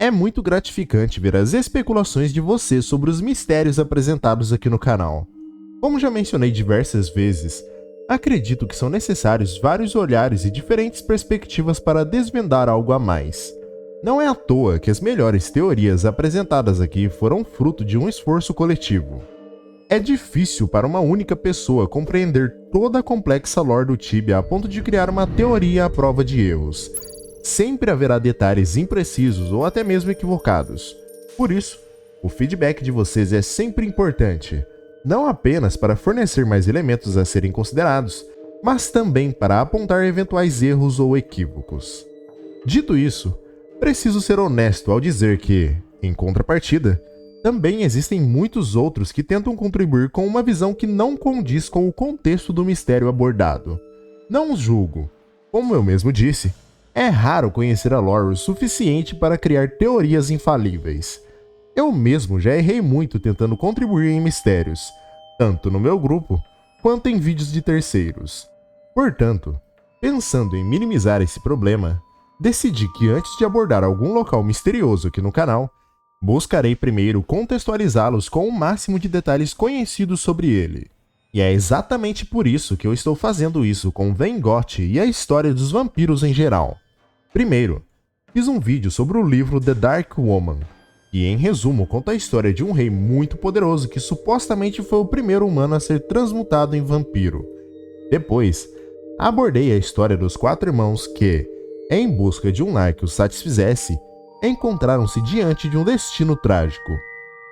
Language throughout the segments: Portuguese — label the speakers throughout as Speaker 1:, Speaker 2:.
Speaker 1: É muito gratificante ver as especulações de você sobre os mistérios apresentados aqui no canal. Como já mencionei diversas vezes, acredito que são necessários vários olhares e diferentes perspectivas para desvendar algo a mais. Não é à toa que as melhores teorias apresentadas aqui foram fruto de um esforço coletivo. É difícil para uma única pessoa compreender toda a complexa lore do Tibia a ponto de criar uma teoria à prova de erros. Sempre haverá detalhes imprecisos ou até mesmo equivocados. Por isso, o feedback de vocês é sempre importante, não apenas para fornecer mais elementos a serem considerados, mas também para apontar eventuais erros ou equívocos. Dito isso, preciso ser honesto ao dizer que, em contrapartida, também existem muitos outros que tentam contribuir com uma visão que não condiz com o contexto do mistério abordado. Não os julgo. Como eu mesmo disse, é raro conhecer a lore o suficiente para criar teorias infalíveis. Eu mesmo já errei muito tentando contribuir em mistérios, tanto no meu grupo, quanto em vídeos de terceiros. Portanto, pensando em minimizar esse problema, decidi que antes de abordar algum local misterioso aqui no canal, buscarei primeiro contextualizá-los com o máximo de detalhes conhecidos sobre ele. E é exatamente por isso que eu estou fazendo isso com Vengoth e a história dos vampiros em geral. Primeiro, fiz um vídeo sobre o livro The Dark Woman, que em resumo conta a história de um rei muito poderoso que supostamente foi o primeiro humano a ser transmutado em vampiro. Depois, abordei a história dos 4 irmãos que, em busca de um lar que os satisfizesse, encontraram-se diante de um destino trágico.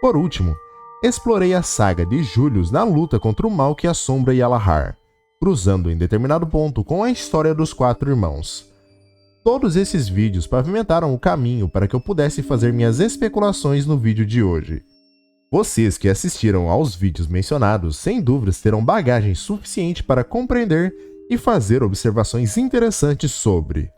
Speaker 1: Por último, explorei a saga de Julius na luta contra o mal que assombra Yalahar, cruzando em determinado ponto com a história dos 4 irmãos. Todos esses vídeos pavimentaram o caminho para que eu pudesse fazer minhas especulações no vídeo de hoje. Vocês que assistiram aos vídeos mencionados, sem dúvidas terão bagagem suficiente para compreender e fazer observações interessantes sobre.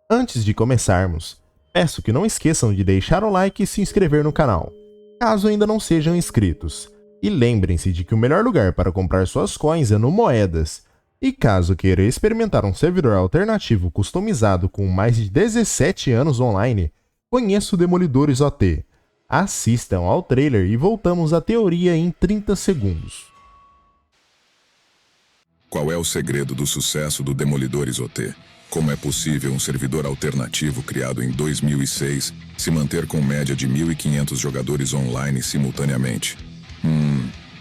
Speaker 1: Antes de começarmos, peço que não esqueçam de deixar o like e se inscrever no canal, caso ainda não sejam inscritos. E lembrem-se de que o melhor lugar para comprar suas coins é no Moedas. E caso queira experimentar um servidor alternativo customizado com mais de 17 anos online, conheça o Demolidores OT. Assistam ao trailer e voltamos à teoria em 30 segundos.
Speaker 2: Qual é o segredo do sucesso do Demolidores OT? Como é possível um servidor alternativo criado em 2006 se manter com média de 1.500 jogadores online simultaneamente?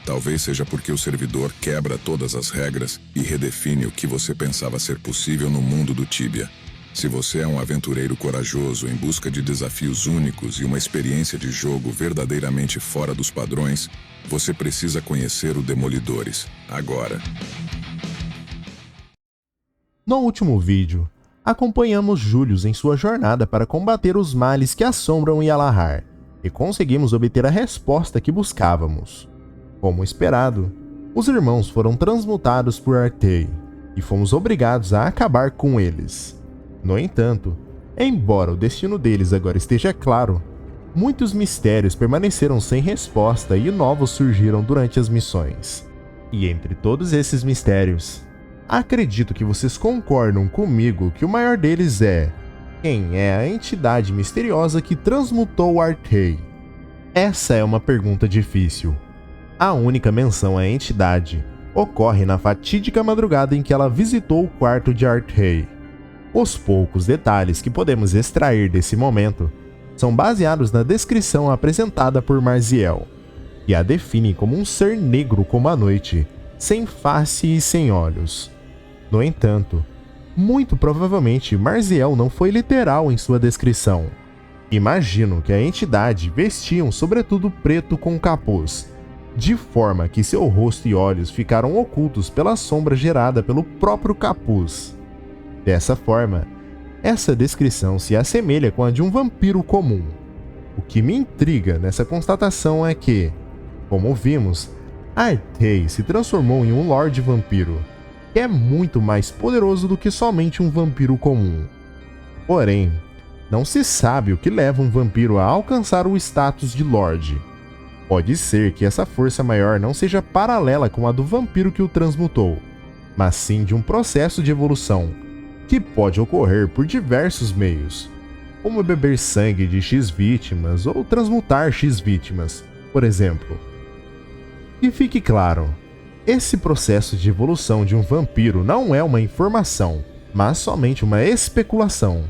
Speaker 2: Talvez seja porque o servidor quebra todas as regras e redefine o que você pensava ser possível no mundo do Tibia. Se você é um aventureiro corajoso em busca de desafios únicos e uma experiência de jogo verdadeiramente fora dos padrões, você precisa conhecer o Demolidores, agora.
Speaker 1: No último vídeo, acompanhamos Julius em sua jornada para combater os males que assombram Yalahar, e conseguimos obter a resposta que buscávamos. Como esperado, os irmãos foram transmutados por Artei, e fomos obrigados a acabar com eles. No entanto, embora o destino deles agora esteja claro, muitos mistérios permaneceram sem resposta e novos surgiram durante as missões. E entre todos esses mistérios, acredito que vocês concordam comigo que o maior deles é: quem é a entidade misteriosa que transmutou Artei? Essa é uma pergunta difícil. A única menção à entidade ocorre na fatídica madrugada em que ela visitou o quarto de Artei. Os poucos detalhes que podemos extrair desse momento são baseados na descrição apresentada por Marziel, que a define como um ser negro como a noite, sem face e sem olhos. No entanto, muito provavelmente Marziel não foi literal em sua descrição. Imagino que a entidade vestia um sobretudo preto com capuz, de forma que seu rosto e olhos ficaram ocultos pela sombra gerada pelo próprio capuz. Dessa forma, essa descrição se assemelha com a de um vampiro comum. O que me intriga nessa constatação é que, como vimos, Artei se transformou em um Lorde Vampiro, que é muito mais poderoso do que somente um vampiro comum. Porém, não se sabe o que leva um vampiro a alcançar o status de Lorde. Pode ser que essa força maior não seja paralela com a do vampiro que o transmutou, mas sim de um processo de evolução, que pode ocorrer por diversos meios. como beber sangue de X vítimas ou transmutar X vítimas, por exemplo. E fique claro, esse processo de evolução de um vampiro não é uma informação, mas somente uma especulação.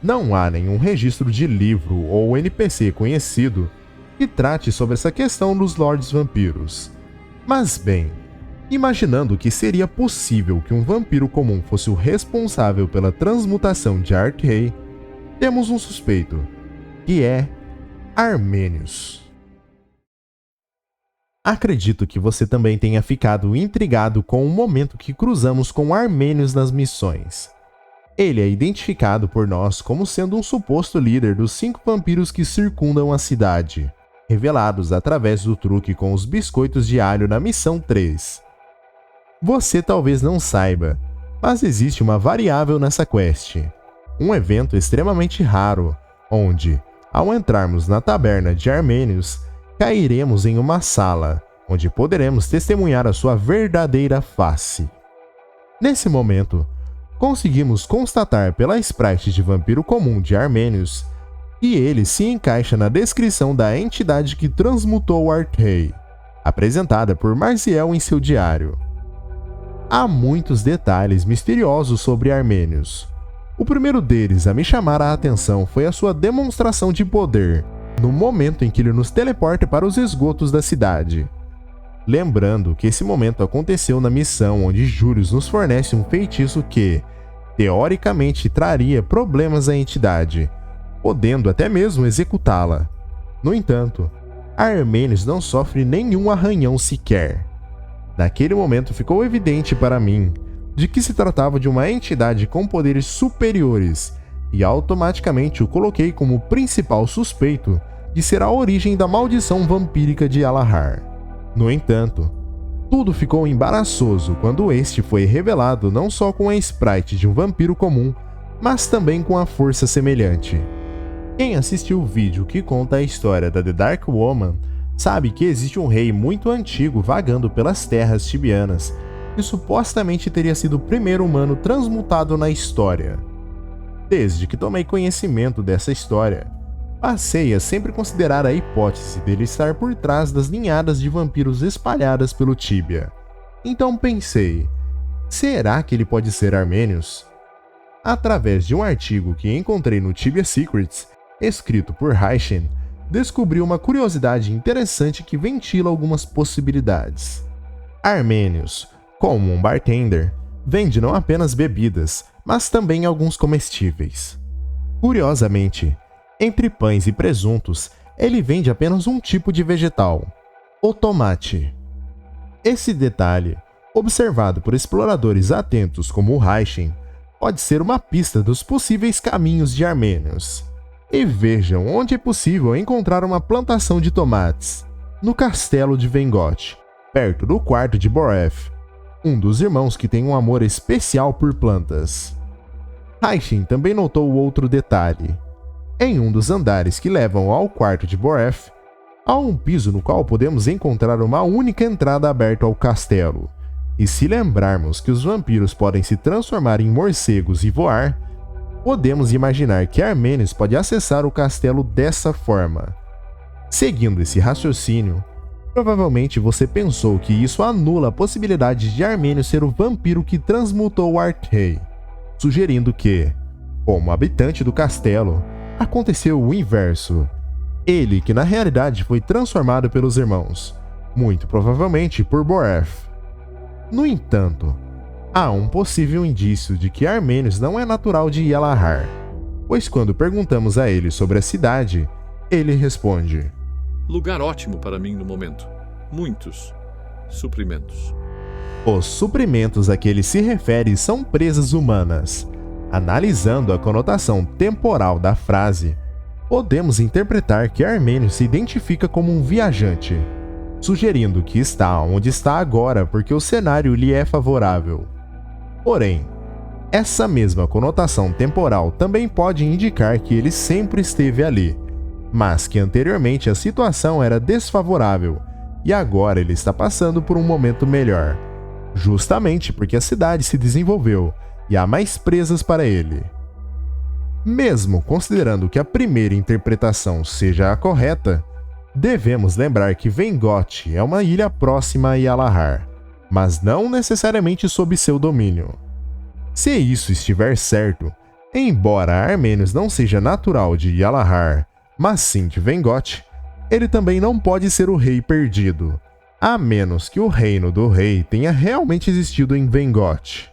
Speaker 1: Não há nenhum registro de livro ou NPC conhecido que trate sobre essa questão dos Lords Vampiros. Mas bem, imaginando que seria possível que um vampiro comum fosse o responsável pela transmutação de Ardrei, temos um suspeito, que é Armenius. Acredito que você também tenha ficado intrigado com o momento que cruzamos com Armenius nas missões. Ele é identificado por nós como sendo um suposto líder dos 5 vampiros que circundam a cidade, revelados através do truque com os biscoitos de alho na missão 3. Você talvez não saiba, mas existe uma variável nessa quest. Um evento extremamente raro, onde, ao entrarmos na taberna de Armenius, cairemos em uma sala, onde poderemos testemunhar a sua verdadeira face. Nesse momento, conseguimos constatar pela sprite de vampiro comum de Armenius que ele se encaixa na descrição da entidade que transmutou Ardrei, apresentada por Marziel em seu diário. Há muitos detalhes misteriosos sobre Armenius. O primeiro deles a me chamar a atenção foi a sua demonstração de poder, no momento em que ele nos teleporta para os esgotos da cidade. Lembrando que esse momento aconteceu na missão onde Julius nos fornece um feitiço que, teoricamente, traria problemas à entidade, podendo até mesmo executá-la. No entanto, Armenius não sofre nenhum arranhão sequer. Naquele momento ficou evidente para mim de que se tratava de uma entidade com poderes superiores e automaticamente o coloquei como principal suspeito de ser a origem da maldição vampírica de Alahar. No entanto, tudo ficou embaraçoso quando este foi revelado não só com a sprite de um vampiro comum, mas também com a força semelhante. Quem assistiu o vídeo que conta a história da The Dark Woman sabe que existe um rei muito antigo vagando pelas terras tibianas que supostamente teria sido o primeiro humano transmutado na história. Desde que tomei conhecimento dessa história, passei a sempre considerar a hipótese dele estar por trás das ninhadas de vampiros espalhadas pelo Tibia. Então pensei, será que ele pode ser Armenius? Através de um artigo que encontrei no Tibia Secrets, escrito por Raishin, descobri uma curiosidade interessante que ventila algumas possibilidades. Armenius, como um bartender, vende não apenas bebidas, mas também alguns comestíveis. Curiosamente, entre pães e presuntos, ele vende apenas um tipo de vegetal, o tomate. Esse detalhe, observado por exploradores atentos como o Raishin, pode ser uma pista dos possíveis caminhos de Armenius. E vejam onde é possível encontrar uma plantação de tomates, no castelo de Vengoth, perto do quarto de Boreth, um dos irmãos que tem um amor especial por plantas. Raishin também notou outro detalhe. Em um dos andares que levam ao quarto de Boreth, há um piso no qual podemos encontrar uma única entrada aberta ao castelo. E se lembrarmos que os vampiros podem se transformar em morcegos e voar, podemos imaginar que Armenius pode acessar o castelo dessa forma. Seguindo esse raciocínio, provavelmente você pensou que isso anula a possibilidade de Armenius ser o vampiro que transmutou Ardrei, sugerindo que, como habitante do castelo, aconteceu o inverso. Ele que na realidade foi transformado pelos irmãos, muito provavelmente por Boreth. No entanto, há um possível indício de que Armenius não é natural de Yalahar, pois quando perguntamos a ele sobre a cidade, ele responde:
Speaker 3: lugar ótimo para mim no momento. Muitos suprimentos.
Speaker 1: Os suprimentos a que ele se refere são presas humanas. Analisando a conotação temporal da frase, podemos interpretar que Armenius se identifica como um viajante, sugerindo que está onde está agora porque o cenário lhe é favorável. Porém, essa mesma conotação temporal também pode indicar que ele sempre esteve ali, mas que anteriormente a situação era desfavorável e agora ele está passando por um momento melhor, justamente porque a cidade se desenvolveu e há mais presas para ele. Mesmo considerando que a primeira interpretação seja a correta, devemos lembrar que Vengoth é uma ilha próxima a Yalahar, mas não necessariamente sob seu domínio. Se isso estiver certo, embora Armenos não seja natural de Yalahar, mas sim de Vengoth, ele também não pode ser o rei perdido, a menos que o reino do rei tenha realmente existido em Vengoth.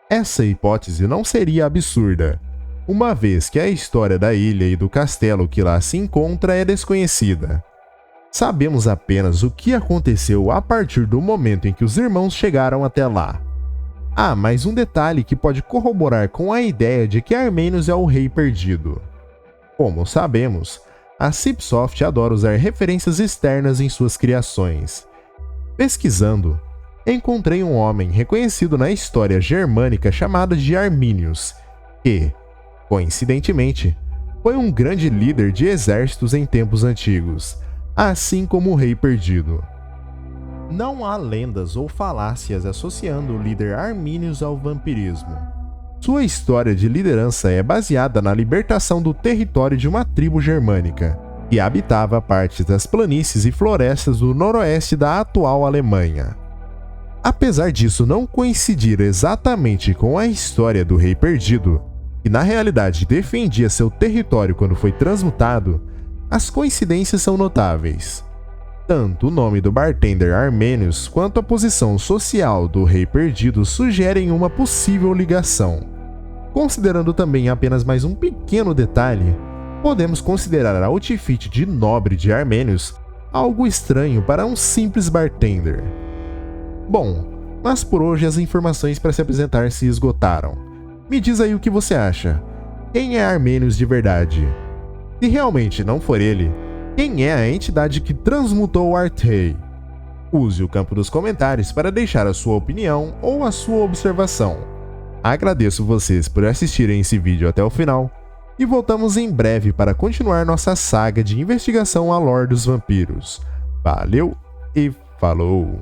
Speaker 1: Essa hipótese não seria absurda, uma vez que a história da ilha e do castelo que lá se encontra é desconhecida. Sabemos apenas o que aconteceu a partir do momento em que os irmãos chegaram até lá. Há mais um detalhe que pode corroborar com a ideia de que Armenos é o rei perdido. Como sabemos, a Cipsoft adora usar referências externas em suas criações. Pesquisando, encontrei um homem reconhecido na história germânica chamado de Arminius, que, coincidentemente, foi um grande líder de exércitos em tempos antigos, assim como o Rei Perdido. Não há lendas ou falácias associando o líder Arminius ao vampirismo. Sua história de liderança é baseada na libertação do território de uma tribo germânica, que habitava partes das planícies e florestas do noroeste da atual Alemanha. Apesar disso não coincidir exatamente com a história do Rei Perdido, que na realidade defendia seu território quando foi transmutado, as coincidências são notáveis. Tanto o nome do bartender Armenius quanto a posição social do Rei Perdido sugerem uma possível ligação. Considerando também apenas mais um pequeno detalhe, podemos considerar a outfit de nobre de Armenius algo estranho para um simples bartender. Bom, mas por hoje as informações para se apresentar se esgotaram. Me diz aí o que você acha. Quem é Armenius de verdade? Se realmente não for ele, quem é a entidade que transmutou Artei? Use o campo dos comentários para deixar a sua opinião ou a sua observação. Agradeço vocês por assistirem esse vídeo até o final e voltamos em breve para continuar nossa saga de investigação à lore dos vampiros. Valeu e falou!